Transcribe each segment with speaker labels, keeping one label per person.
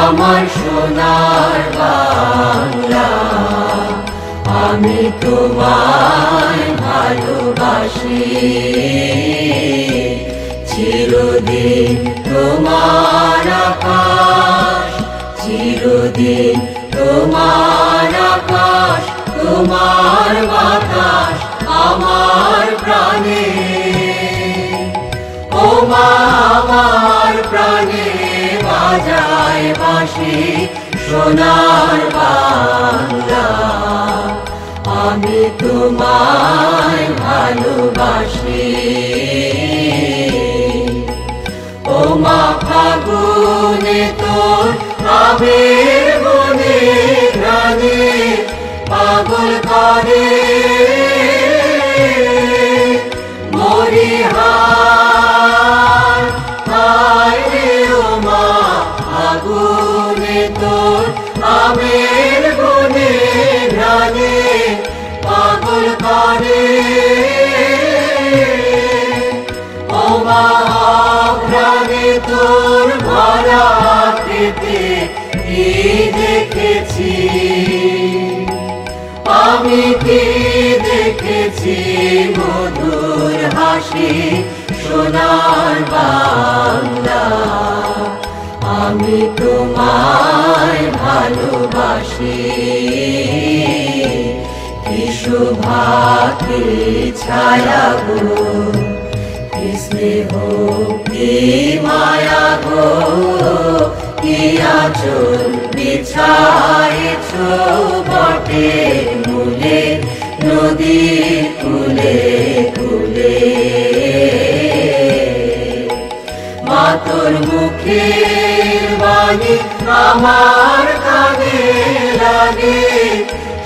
Speaker 1: আমার সোনার বাংলা, আমি তোমায় ভালোবাসি। চিরদিন তোমার আকাশ, চিরদিন তোমার আকাশ, তোমার বাতাস আমার প্রাণে। ও মা আমার প্রাণে বাজায় বাঁশি সোনার বাংলা, আমি তোমায় ভালোবাসি। ও মা ফাগুনে তোর আবির বনে ঘ্রাণে পাগল করে মরিহার। হায় রে ও মা ফাগুনে তোর আবির বনে ঘ্রাণে পাগল করে। ও মা ঘ্রাণে তোর ভরা পেতে কি দেখেছি, আমি কি দেখেছি মধুর হাসি সোনার বাংলা, আমি তোমায় ভালোবাসি। কি শোভা কি ছায়া গো, কি স্নেহ কি মায়া গো, কি আঁচল বিছায়েছ বটে মূলে নদীর কূলে কূলে। মা তোর মুখের বাণী আমার কানে লাগে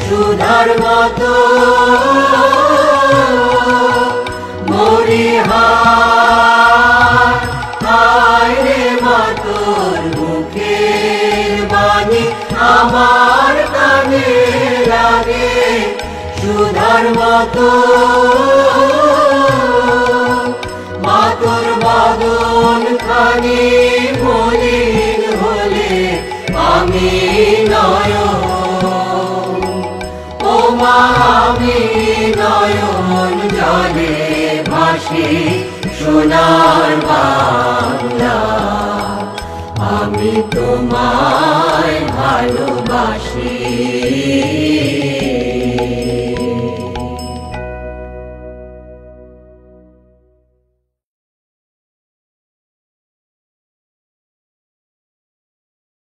Speaker 1: সুধার মতো মরিহার। হায় রে মা তোর মুখের বাণী আমার কানে লাগে সুধার মতো। মা তোর বদন খানি মলিন হলে আমি নয়ন, ও মা আমি নয়ন জলে ভাসি সোনার বাংলা, আমি তোমার